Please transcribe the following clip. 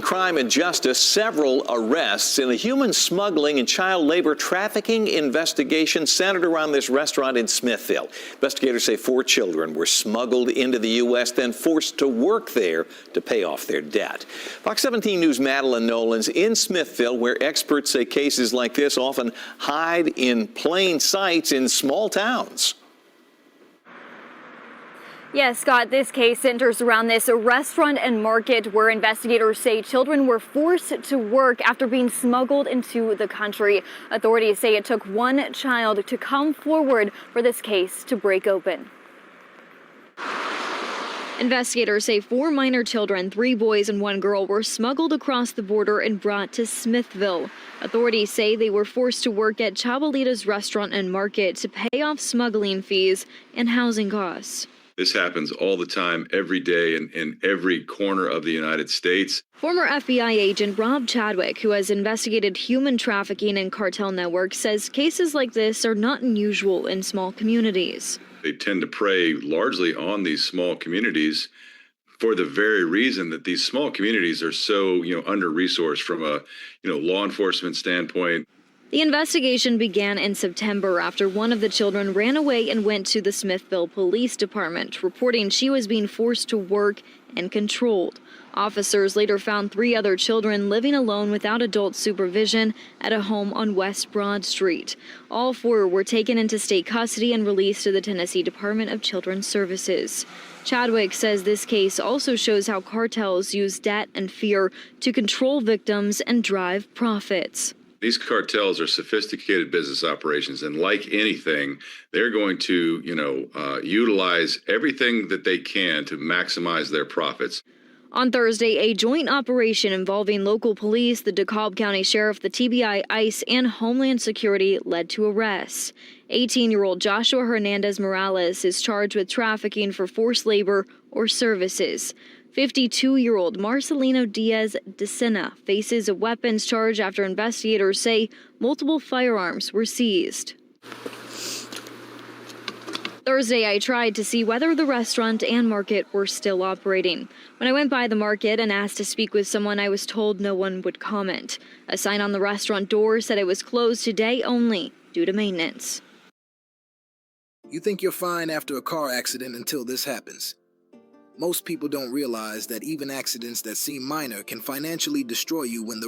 Crime and justice, several arrests in a human smuggling and child labor trafficking investigation centered around this restaurant in Smithville. Investigators say 4 children were smuggled into the U.S., then forced to work there to pay off their debt. Fox 17 News' Madeline Nolan's in Smithville, where experts say cases like this often hide in plain sight in small towns. Yes, Scott, this case centers around this restaurant and market where investigators say children were forced to work after being smuggled into the country. Authorities say it took one child to come forward for this case to break open. Investigators say 4 minor children, 3 boys and 1 girl, were smuggled across the border and brought to Smithville. Authorities say they were forced to work at Chabelita's restaurant and market to pay off smuggling fees and housing costs. This happens all the time, every day, in every corner of the United States. Former FBI agent Rob Chadwick, who has investigated human trafficking and cartel networks, says cases like this are not unusual in small communities. They tend to prey largely on these small communities for the very reason that these small communities are so, under-resourced from a, law enforcement standpoint. The investigation began in September after one of the children ran away and went to the Smithville Police Department, reporting she was being forced to work and controlled. Officers later found 3 other children living alone without adult supervision at a home on West Broad Street. All 4 were taken into state custody and released to the Tennessee Department of Children's Services. Chadwick says this case also shows how cartels use debt and fear to control victims and drive profits. These cartels are sophisticated business operations, and like anything, they're going to, utilize everything that they can to maximize their profits. On Thursday, a joint operation involving local police, the DeKalb County Sheriff, the TBI, ICE, and Homeland Security led to arrests. 18-year-old Joshua Hernandez Morales is charged with trafficking for forced labor or services. 52-year-old Marcelino Diaz de Sena faces a weapons charge after investigators say multiple firearms were seized. Thursday, I tried to see whether the restaurant and market were still operating. When I went by the market and asked to speak with someone, I was told no one would comment. A sign on the restaurant door said it was closed today only due to maintenance. You think you're fine after a car accident until this happens. Most people don't realize that even accidents that seem minor can financially destroy you when the